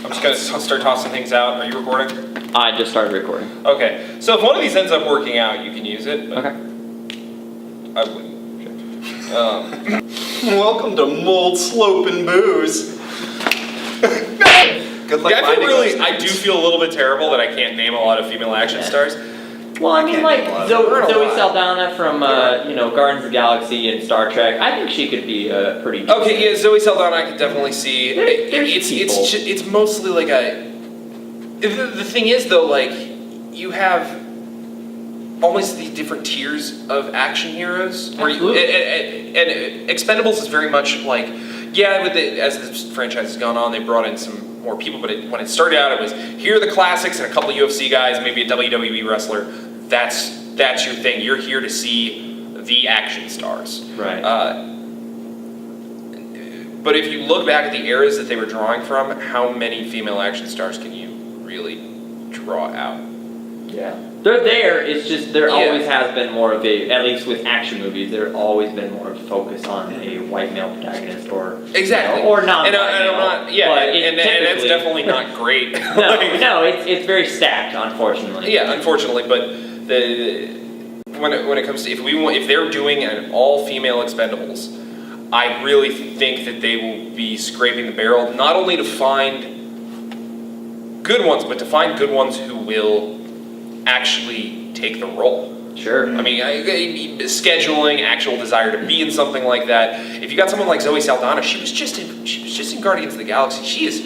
I'm just going to start tossing things out. Are you recording? I just started recording. Okay. So if one of these ends up working out, you can use it. But Okay. I wouldn't. Welcome to Mold, Slope, and Booze. Good luck. Yeah, I do feel a little bit terrible that I can't name a lot of female action stars. Well, I mean, like Zoe lot. Saldana from Guardians of the Galaxy and Star Trek. I think she could be pretty. Okay, yeah, Zoe Saldana, I could definitely see. It's It's mostly like a. The thing is, though, like you have almost these different tiers of action heroes. And Expendables is very much like, yeah, as this franchise has gone on, they brought in some more people. But when it started out, it was here are the classics and a couple UFC guys, maybe a WWE wrestler. That's your thing. You're here to see the action stars. Right. But if you look back at the eras that they were drawing from, how many female action stars can you really draw out? Yeah. They're there. It's just there always has been more of a, at least with action movies, there's always been more of a focus on a white male protagonist or exactly or non. And that's definitely not great. No, it's very stacked, unfortunately. Yeah, unfortunately, but when it comes to if they're doing an all female Expendables, I really think that they will be scraping the barrel not only to find good ones, but to find good ones who will actually take the role. Sure. I mean, scheduling, actual desire to be in something like that. If you got someone like Zoe Saldana, she was just in Guardians of the Galaxy. She is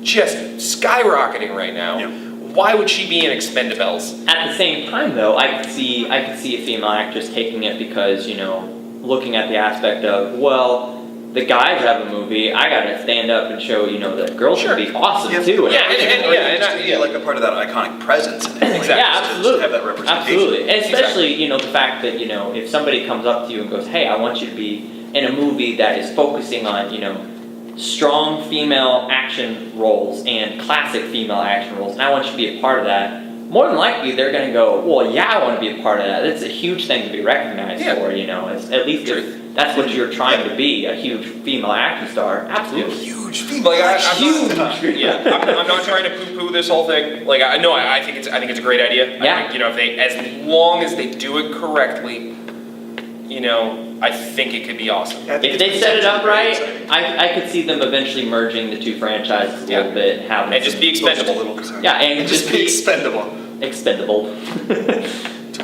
just skyrocketing right now. Yeah. Why would she be in Expendables? At the same time, though, I could see a female actress taking it because, looking at the aspect of, well, the guys have a movie, I gotta stand up and show, that girls can be awesome too. Yeah, like a part of that iconic presence. In it. Exactly. Yeah, absolutely. Just have that representation. Absolutely. And especially, the fact that, if somebody comes up to you and goes, hey, I want you to be in a movie that is focusing on, strong female action roles and classic female action roles, and I want you to be a part of that, more than likely they're going to go, well, yeah, I want to be a part of that. It's a huge thing to be recognized for, It's, at least if that's what you're trying to be, a huge female action star. Absolutely. Huge female Huge. I'm not trying to poo-poo this whole thing. Like, I think it's a great idea. Yeah. I think, if they, as long as they do it correctly, I think it could be awesome. If they set it up right, I could see them eventually merging the two franchises a little bit, having And just be expendable. Yeah, and just be expendable. Expendable.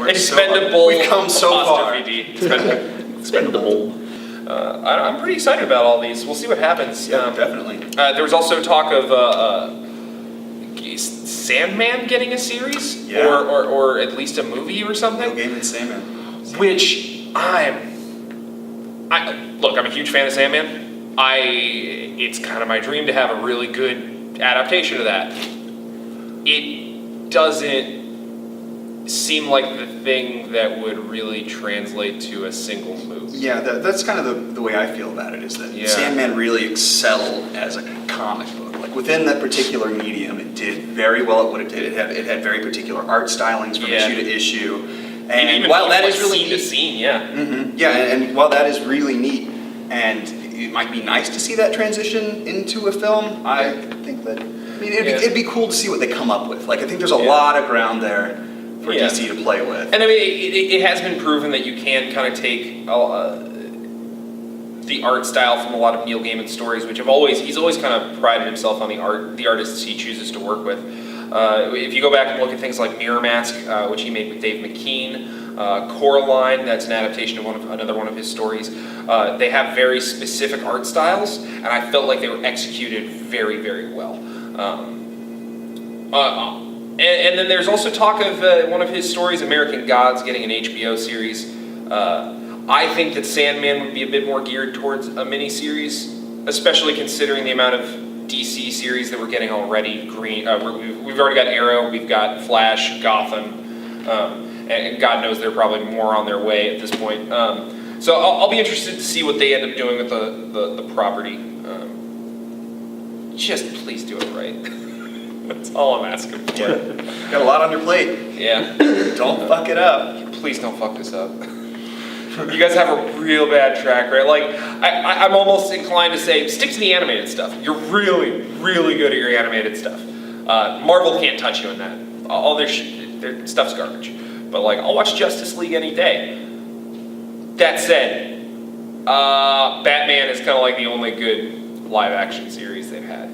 Expendable. We've come so far. Expendable. I'm pretty excited about all these. We'll see what happens. Yeah, definitely. There was also talk of Sandman getting a series, or at least a movie or something. Neil Gaiman, Sandman. Which look, I'm a huge fan of Sandman. It's kind of my dream to have a really good adaptation of that. It doesn't seem like the thing that would really translate to a single movie. Yeah, that's kind of the way I feel about it, is that Sandman really excelled as a comic book. Like within that particular medium, it did very well at what it did. It had very particular art stylings from issue to issue. And even while that is really scene to scene, and while that is really neat, and it might be nice to see that transition into a film, I think that it'd be cool to see what they come up with. Like I think there's a lot of ground there for DC to play with. And I mean, it has been proven that you can kind of take the art style from a lot of Neil Gaiman stories, which he's always kind of prided himself on the artists he chooses to work with. If you go back and look at things like Mirror Mask, which he made with Dave McKean, Coraline, that's an adaptation of another one of his stories. They have very specific art styles, and I felt like they were executed very, very well. And then there's also talk of one of his stories, American Gods, getting an HBO series. I think that Sandman would be a bit more geared towards a mini-series, especially considering the amount of DC series that we're getting already. We've already got Arrow, we've got Flash, Gotham, and God knows they're probably more on their way at this point. So I'll be interested to see what they end up doing with the property. Just please do it right. That's all I'm asking for. Got a lot on your plate. Yeah. Don't fuck it up. Please don't fuck this up. You guys have a real bad track record. Like, I'm almost inclined to say, stick to the animated stuff. You're really, really good at your animated stuff. Marvel can't touch you in that. All their stuff's garbage. But like, I'll watch Justice League any day. That said, Batman is kind of like the only good live action series they've had.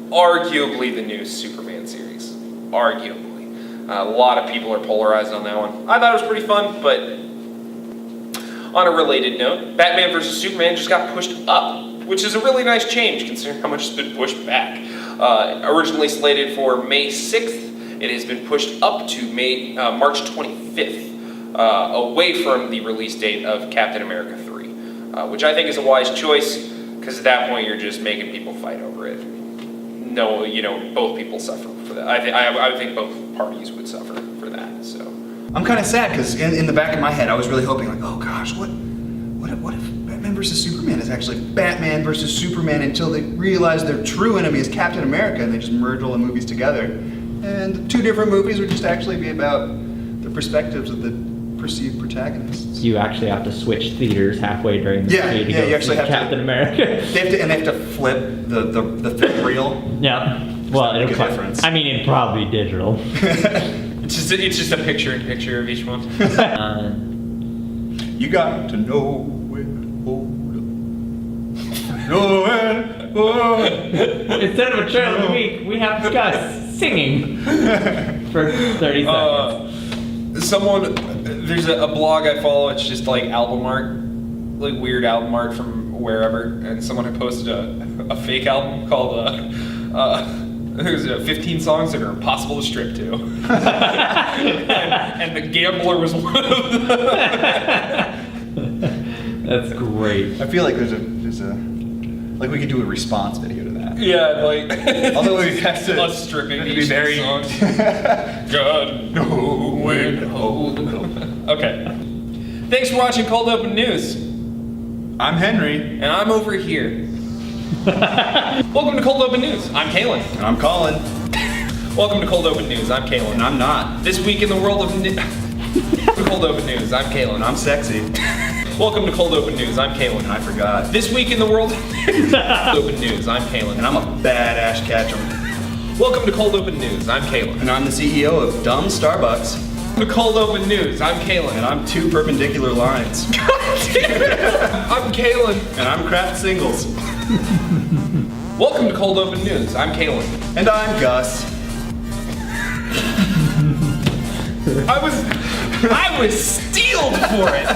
Arguably the new Superman series. Arguably. A lot of people are polarized on that one. I thought it was pretty fun, but on a related note, Batman vs. Superman just got pushed up, which is a really nice change considering how much it's been pushed back. Originally slated for May 6th, it has been pushed up to March 25th, away from the release date of Captain America 3, which I think is a wise choice, because at that point you're just making people fight over it. No, both people suffer for that. I would think both parties would suffer for that. So I'm kind of sad because in the back of my head I was really hoping like, oh gosh, what if Batman versus Superman is actually Batman versus Superman until they realize their true enemy is Captain America and they just merge all the movies together, and the two different movies would just actually be about the perspectives of the perceived protagonists. You actually have to switch theaters halfway during the movie to go you actually see have Captain America. They have to flip the film reel. Yeah. Well, Make it'll a difference. I mean, it'd probably be digital. it's just a picture of each one. You got to know where to hold up. Know where to hold up. Instead of a trailer of the week, we have Gus singing for 30 seconds. There's a blog I follow, it's just like album art, like weird album art from wherever, and someone had posted a fake album called, there's 15 songs that are impossible to strip to. and The Gambler was one of them. That's great. I feel like there's a like we could do a response video to that. Yeah, like Although we have to us stripping be these very songs. God, no when to hold them. Okay. Thanks for watching Cold Open News. I'm Henry. And I'm over here. Welcome to Cold Open News. I'm Kalen. And I'm Colin. Welcome to Cold Open News. I'm Kalen. And I'm not. This week in the world of Cold Open News. I'm Kalen. And I'm sexy. Welcome to Cold Open News. I'm Kalen. And I forgot. This week in the world of Cold Open News. I'm Kalen. And I'm a badass Ketchum. Welcome to Cold Open News. I'm Kalen. And I'm the CEO of Dumb Starbucks. Welcome to Cold Open News. I'm Kalen. And I'm two perpendicular lines. I'm Kalen. And I'm Kraft Singles. Welcome to Cold Open News. I'm Kalen. And I'm Gus. I was steeled for it.